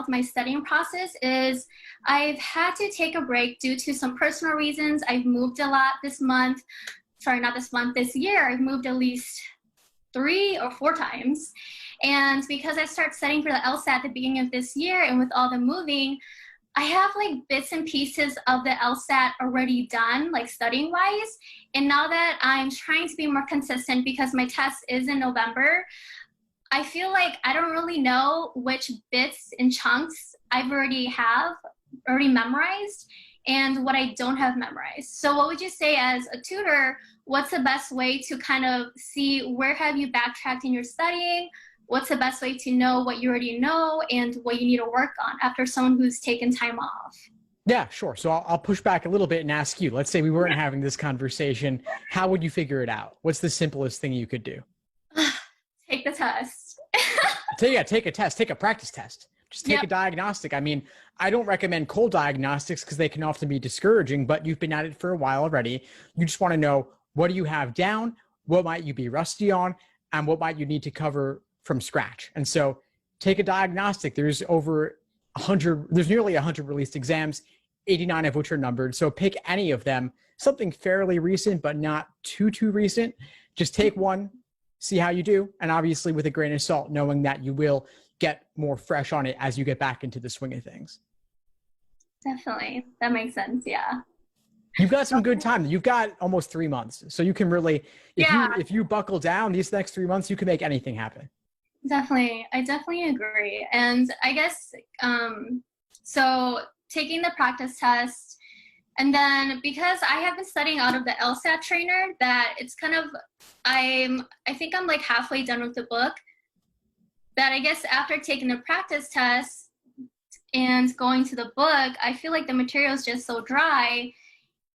my studying process is I've had to take a break due to some personal reasons. I've moved a lot this month. Sorry, not this month, this year. I've moved at least 3 or 4 times. And because I started studying for the LSAT at the beginning of this year, and with all the moving, I have like bits and pieces of the LSAT already done, like studying wise. And now that I'm trying to be more consistent because my test is in November, I feel like I don't really know which bits and chunks I've already memorized and what I don't have memorized. So what would you say as a tutor, what's the best way to kind of see where have you backtracked in your studying? What's the best way to know what you already know and what you need to work on after someone who's taken time off? Yeah, sure. So I'll push back a little bit and ask you, let's say we weren't having this conversation. How would you figure it out? What's the simplest thing you could do? Take the test. Take a test, take a practice test. Just take a diagnostic. I mean, I don't recommend cold diagnostics because they can often be discouraging, but you've been at it for a while already. You just want to know, what do you have down? What might you be rusty on? And what might you need to cover from scratch? And so take a diagnostic. There's nearly 100 released exams, 89 of which are numbered. So pick any of them, something fairly recent, but not too recent. Just take one, see how you do. And obviously with a grain of salt, knowing that you will get more fresh on it as you get back into the swing of things. Definitely. That makes sense. Yeah. You've got some good time. You've got almost 3 months. So you can really, if you buckle down these next 3 months, you can make anything happen. Definitely. I definitely agree. And I guess, so taking the practice test, and then because I have been studying out of the LSAT trainer, that it's kind of, I think I'm like halfway done with the book, that I guess after taking the practice test and going to the book, I feel like the material is just so dry.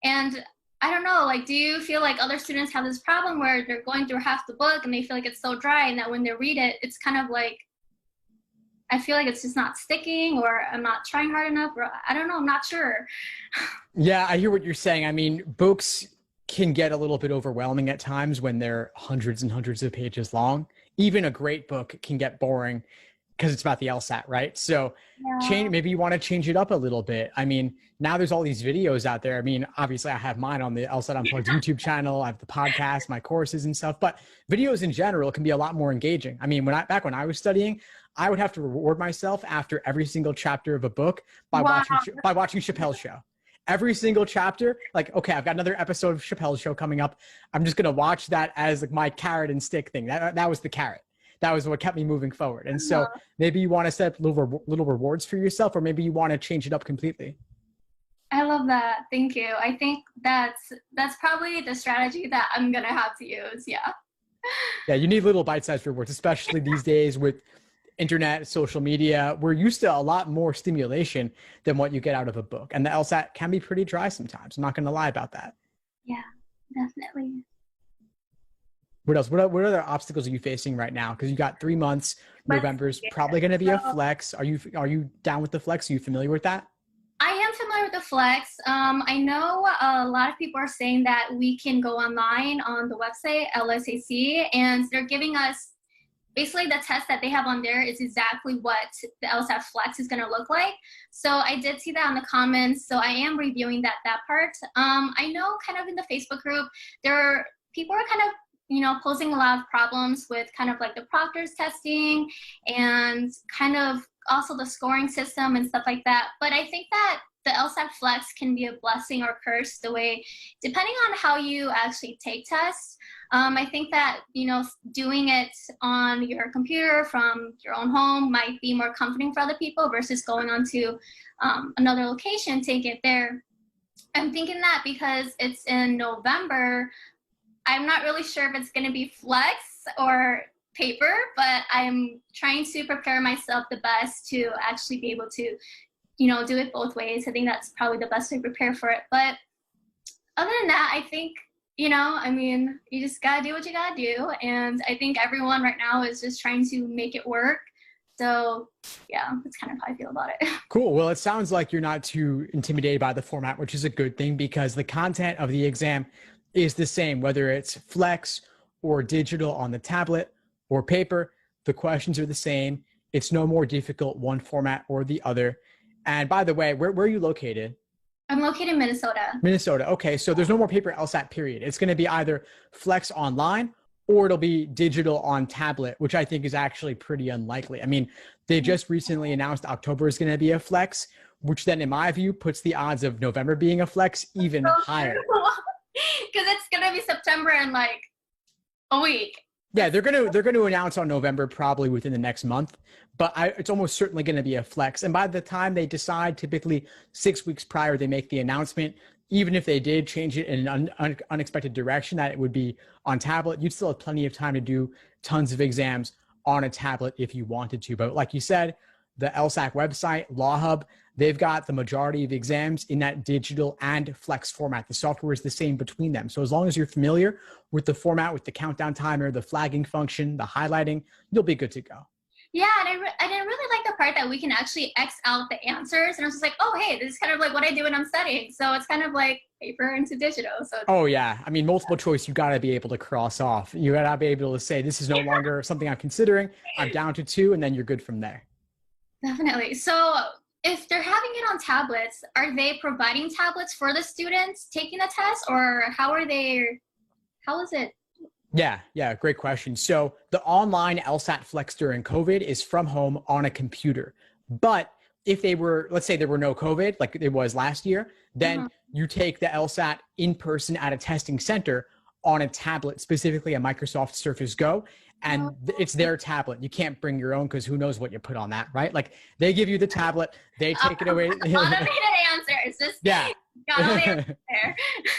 And I don't know, like, do you feel like other students have this problem where they're going through half the book and they feel like it's so dry and that when they read it, it's kind of like, I feel like it's just not sticking, or I'm not trying hard enough, or I don't know, I'm not sure. Yeah, I hear what you're saying. I mean, books can get a little bit overwhelming at times when they're hundreds and hundreds of pages long. Even a great book can get boring because it's about the LSAT, right? So maybe you want to change it up a little bit. I mean, now there's all these videos out there. I mean, obviously I have mine on the LSAT Unplugged YouTube channel. I have the podcast, my courses and stuff, but videos in general can be a lot more engaging. I mean, back when I was studying, I would have to reward myself after every single chapter of a book by watching Chappelle's Show. Every single chapter, like, okay, I've got another episode of Chappelle's Show coming up. I'm just going to watch that as like my carrot and stick thing. That was the carrot. That was what kept me moving forward. And so maybe you want to set up little rewards for yourself, or maybe you want to change it up completely. I love that. Thank you. I think that's probably the strategy that I'm going to have to use. Yeah. Yeah. You need little bite-sized rewards, especially these days with internet, social media. We're used to a lot more stimulation than what you get out of a book. And the LSAT can be pretty dry sometimes. I'm not going to lie about that. Yeah, definitely. What else? What other obstacles are you facing right now? Because you got 3 months. November's probably going to be a flex. Are you down with the flex? Are you familiar with that? I am familiar with the flex. I know a lot of people are saying that we can go online on the website, LSAT, and they're giving us basically the test that they have on there is exactly what the LSAT flex is going to look like. So I did see that in the comments. So I am reviewing that part. I know kind of in the Facebook group, people are kind of, posing a lot of problems with kind of like the proctor's testing and kind of also the scoring system and stuff like that. But I think that the LSAT flex can be a blessing or curse depending on how you actually take tests. I think that, doing it on your computer from your own home might be more comforting for other people versus going on to another location, take it there. I'm thinking that because it's in November, I'm not really sure if it's going to be flex or paper, but I'm trying to prepare myself the best to actually be able to, do it both ways. I think that's probably the best way to prepare for it. But other than that, I think, you just got to do what you got to do. And I think everyone right now is just trying to make it work. So yeah, that's kind of how I feel about it. Cool. Well, it sounds like you're not too intimidated by the format, which is a good thing because the content of the exam is the same, whether it's flex or digital on the tablet or paper. The questions are the same. It's no more difficult one format or the other. And by the way, where are you located? I'm located in Minnesota. Minnesota. Okay, so there's no more paper LSAT period. It's going to be either Flex online or it'll be digital on tablet, which I think is actually pretty unlikely. I mean, they just recently announced October is going to be a Flex, which then in my view puts the odds of November being a Flex even higher. Because it's going to be September in like a week. Yeah, they're gonna announce on November probably within the next month, but it's almost certainly going to be a Flex. And by the time they decide, typically 6 weeks prior, they make the announcement. Even if they did change it in an unexpected direction, that it would be on tablet, you'd still have plenty of time to do tons of exams on a tablet if you wanted to. But like you said, the LSAC website, Law Hub, they've got the majority of exams in that digital and Flex format. The software is the same between them. So as long as you're familiar with the format, with the countdown timer, the flagging function, the highlighting, you'll be good to go. Yeah, and I didn't really like the part that we can actually X out the answers. And I was just like, oh, hey, this is kind of like what I do when I'm studying. So it's kind of like paper into digital. So oh, yeah. I mean, multiple choice, you got to be able to cross off. You got to be able to say, this is no longer something I'm considering. I'm down to 2, and then you're good from there. Definitely. So if they're having it on tablets, are they providing tablets for the students taking the test, or how is it? Yeah, great question. So the online LSAT Flex during COVID is from home on a computer. But if let's say there were no COVID, like it was last year, then you take the LSAT in person at a testing center on a tablet, specifically a Microsoft Surface Go. And it's their tablet. You can't bring your own because who knows what you put on that, right? Like they give you the tablet, they take it away. Automated answer. It's just yeah. there.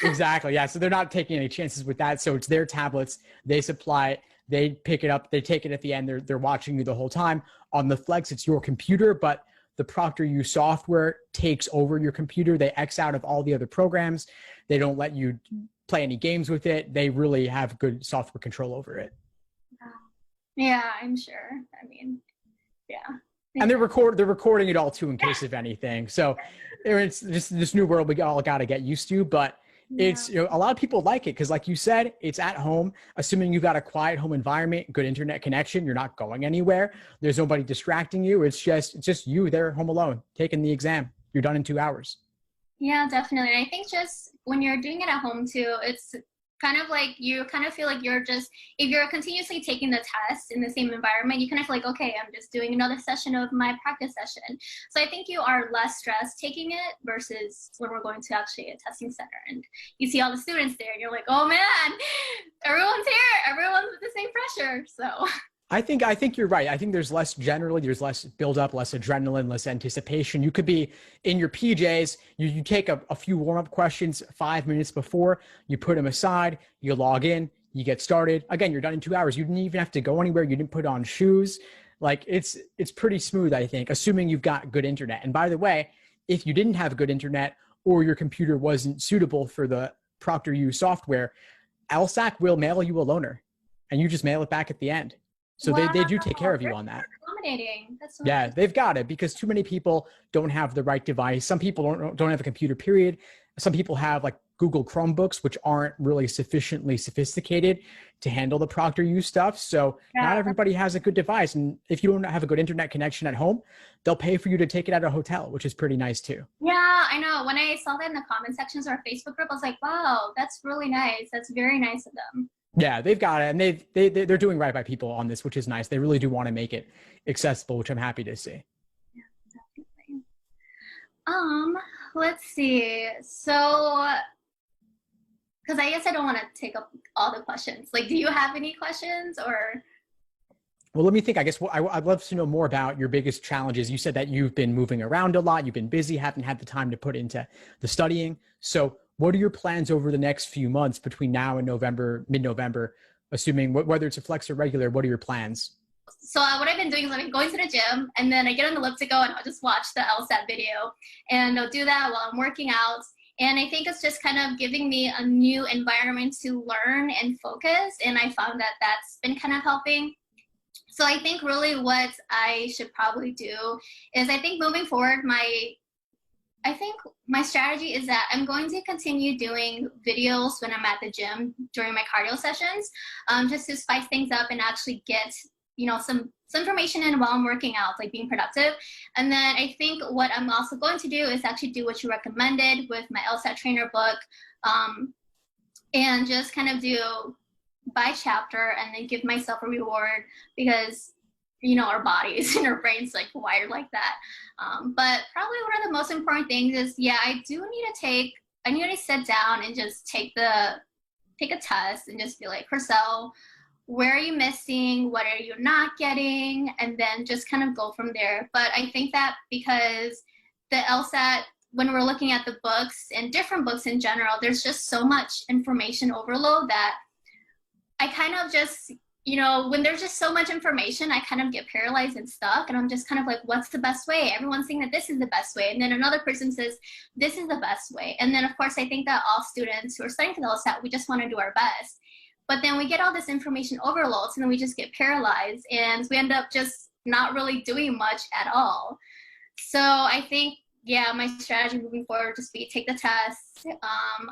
Exactly. Yeah. So they're not taking any chances with that. So it's their tablets. They supply it. They pick it up. They take it at the end. They're watching you the whole time. On the Flex, it's your computer, but the ProctorU software takes over your computer. They X out of all the other programs. They don't let you play any games with it. They really have good software control over it. Yeah, I'm sure. I mean, yeah. And they're recording it all too in case of anything. So it's just this new world we all got to get used to. But it's, a lot of people like it because, like you said, it's at home. Assuming you've got a quiet home environment, good internet connection, you're not going anywhere. There's nobody distracting you. It's just you there home alone taking the exam. You're done in 2 hours. Yeah, definitely. And I think just when you're doing it at home too, it's kind of like you kind of feel like you're just, if you're continuously taking the test in the same environment, you kind of feel like, okay, I'm just doing another session of my practice session. So I think you are less stressed taking it versus when we're going to actually a testing center and you see all the students there and you're like, oh man, everyone's here, everyone's with the same pressure. So I think you're right. I think there's less buildup, less adrenaline, less anticipation. You could be in your PJs. You take a few warm-up questions 5 minutes before, you put them aside, you log in, you get started. Again, you're done in 2 hours. You didn't even have to go anywhere. You didn't put on shoes. Like it's pretty smooth, I think, assuming you've got good internet. And by the way, if you didn't have good internet or your computer wasn't suitable for the ProctorU software, LSAC will mail you a loaner and you just mail it back at the end. So they do take care of you on that. Accommodating. That's so yeah, nice. they've got it because too many people don't have the right device. Some people don't have a computer, period. Some people have like Google Chromebooks, which aren't really sufficiently sophisticated to handle the ProctorU stuff. So not everybody has a good device. And if you don't have a good internet connection at home, they'll pay for you to take it at a hotel, which is pretty nice too. Yeah, I know. When I saw that in the comment sections of our Facebook group, I was like, wow, that's really nice. That's very nice of them. Yeah, they've got it, and they're doing right by people on this, which is nice. They really do want to make it accessible, which I'm happy to see. Yeah, definitely. Let's see. So, because I guess I don't want to take up all the questions. Like, do you have any questions or? Well, let me think. I guess I'd love to know more about your biggest challenges. You said that you've been moving around a lot. You've been busy, haven't had the time to put into the studying. So what are your plans over the next few months between now and November, mid-November, assuming whether it's a flex or regular, what are your plans? So what I've been doing is I've been going to the gym and then I get on the elliptical and I'll just watch the LSAT video and I'll do that while I'm working out. And I think it's just kind of giving me a new environment to learn and focus. And I found that that's been kind of helping. So I think really what I should probably do is I think moving forward, my strategy is that I'm going to continue doing videos when I'm at the gym during my cardio sessions, just to spice things up and actually get some information in while I'm working out, like being productive. And then I think what I'm also going to do is actually do what you recommended with my LSAT trainer book, and just kind of do by chapter and then give myself a reward, because our bodies and our brains like wired like that. But probably one of the most important things is, I need to sit down and just take a test and just be like, Purcell, where are you missing? What are you not getting? And then just kind of go from there. But I think that because the LSAT, when we're looking at the books and different books in general, there's just so much information overload that I kind of just, when there's just so much information, I kind of get paralyzed and stuck. And I'm just kind of like, what's the best way? Everyone's saying that this is the best way. And then another person says, this is the best way. And then, of course, I think that all students who are studying for the LSAT, we just want to do our best. But then we get all this information overload, and then we just get paralyzed, and we end up just not really doing much at all. So I think, my strategy moving forward would just be take the test.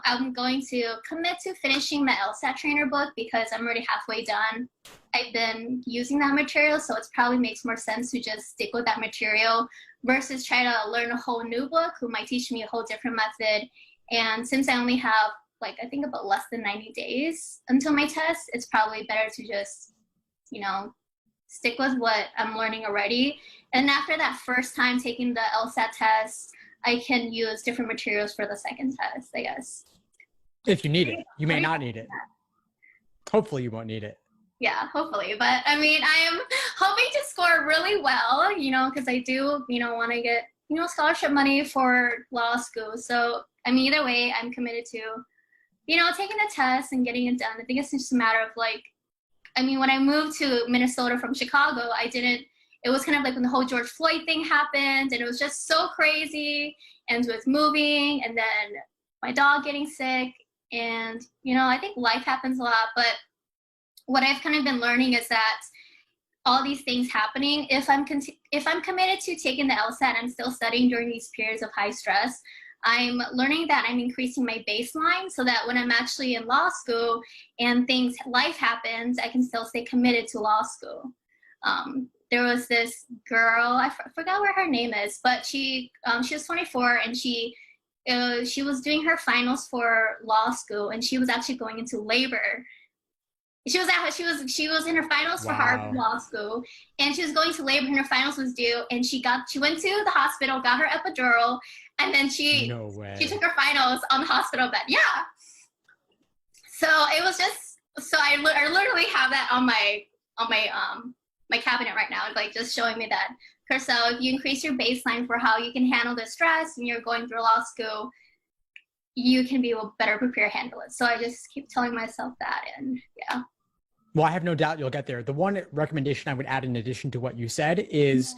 I'm going to commit to finishing my LSAT trainer book because I'm already halfway done. I've been using that material, so it probably makes more sense to just stick with that material versus try to learn a whole new book who might teach me a whole different method. And since I only have I think about less than 90 days until my test, it's probably better to just, stick with what I'm learning already. And after that first time taking the LSAT test, I can use different materials for the second test, I guess. If you need it. You may not need it. Hopefully you won't need it. Yeah, hopefully. But I mean, I am hoping to score really well, because I do, want to get, scholarship money for law school. So, I mean, either way, I'm committed to taking the test and getting it done. I think it's just a matter of when I moved to Minnesota from Chicago, it was kind of like when the whole George Floyd thing happened, and it was just so crazy, and with moving, and then my dog getting sick, and, I think life happens a lot, but what I've kind of been learning is that all these things happening, if I'm committed to taking the LSAT, I'm still studying during these periods of high stress, I'm learning that I'm increasing my baseline so that when I'm actually in law school and life happens, I can still stay committed to law school. There was this girl, I forgot what her name is, but she was 24, and she was doing her finals for law school, and she was actually going into labor. She was in her finals for Harvard Law School, and she was going to labor, and her finals was due, and she went to the hospital, got her epidural, and then she took her finals on the hospital bed. Yeah. So it was just, I literally have that on my cabinet right now, just showing me that, Purcell, if you increase your baseline for how you can handle the stress when you're going through law school, you can be better prepared to handle it. So I just keep telling myself that, and yeah. Well, I have no doubt you'll get there. The one recommendation I would add in addition to what you said is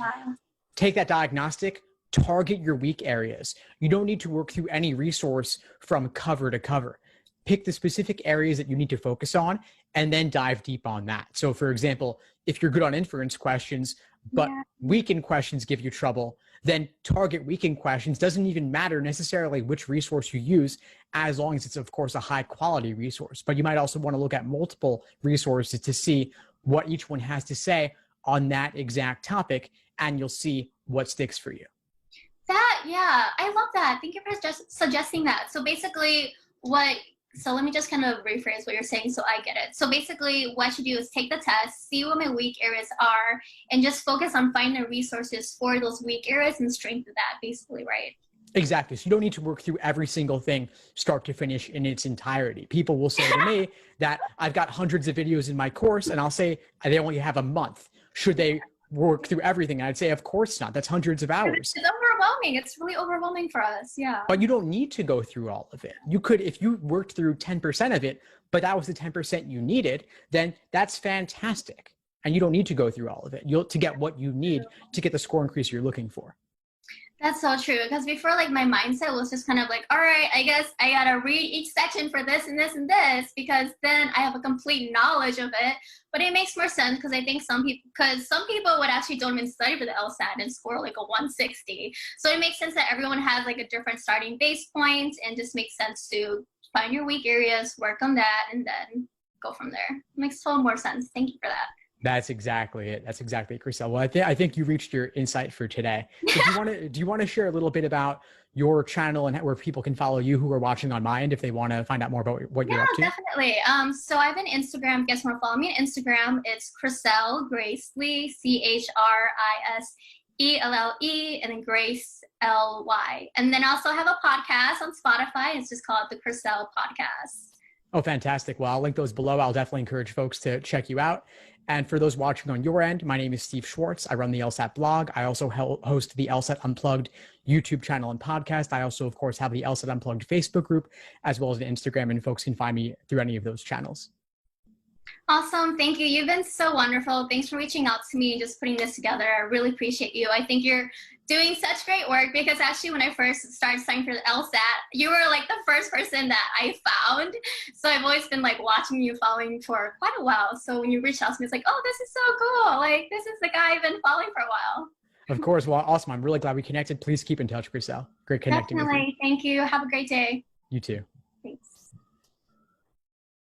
take that diagnostic, target your weak areas. You don't need to work through any resource from cover to cover. Pick the specific areas that you need to focus on and then dive deep on that. So for example, if you're good on inference questions, but weekend questions give you trouble, then target weekend questions. Doesn't even matter necessarily which resource you use, as long as it's, of course, a high quality resource. But you might also want to look at multiple resources to see what each one has to say on that exact topic, and you'll see what sticks for you. I love that. Thank you for just suggesting that. So basically so let me just kind of rephrase what you're saying so I get it. So basically what I should do is take the test, see what my weak areas are, and just focus on finding the resources for those weak areas and strengthen that, basically, right? Exactly. So you don't need to work through every single thing start to finish in its entirety. People will say to me that I've got hundreds of videos in my course, and I'll say they only have a month. Should they work through everything? I'd say, of course not. That's hundreds of hours. It's overwhelming. It's really overwhelming for us. Yeah. But you don't need to go through all of it. You could, if you worked through 10% of it, but that was the 10% you needed, then that's fantastic. And you don't need to go through all of it. To get what you need to get the score increase you're looking for. That's so true. Because before, my mindset was just kind of all right, I guess I got to read each section for this and this and this, because then I have a complete knowledge of it. But it makes more sense because I think some people would actually don't even study for the LSAT and score a 160. So it makes sense that everyone has a different starting base point, and just makes sense to find your weak areas, work on that, and then go from there. It makes total more sense. Thank you for that. That's exactly it. That's exactly it, Chriselle. Well, I think you reached your insight for today. So do you want to share a little bit about your channel and where people can follow you who are watching on my end if they want to find out more about what you're Yeah, up to? definitely. So I have an Instagram. If you guys want to follow me on Instagram, it's Chriselle Grace Lee, ChriSellE, and then Grace LY. And then I also have a podcast on Spotify. It's just called the Chriselle Podcast. Oh, fantastic. Well, I'll link those below. I'll definitely encourage folks to check you out. And for those watching on your end, my name is Steve Schwartz. I run the LSAT blog. I also host the LSAT Unplugged YouTube channel and podcast. I also, of course, have the LSAT Unplugged Facebook group, as well as an Instagram, and folks can find me through any of those channels. Awesome. Thank you. You've been so wonderful. Thanks for reaching out to me and just putting this together. I really appreciate you. I think you're doing such great work because actually when I first started studying for the LSAT, you were like the first person that I found. So I've always been like watching you, following for quite a while. So when you reached out to me, it's like, oh, this is so cool. Like, this is the guy I've been following for a while. Of course. Well, awesome. I'm really glad we connected. Please keep in touch, Chriselle. Great connecting with you. Thank you. Have a great day. You too. Thanks.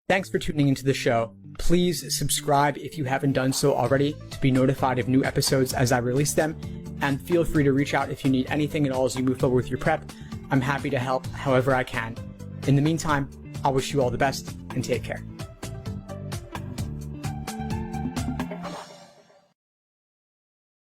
Thanks for tuning into the show. Please subscribe if you haven't done so already to be notified of new episodes as I release them. And feel free to reach out if you need anything at all as you move forward with your prep. I'm happy to help however I can. In the meantime, I'll wish you all the best and take care.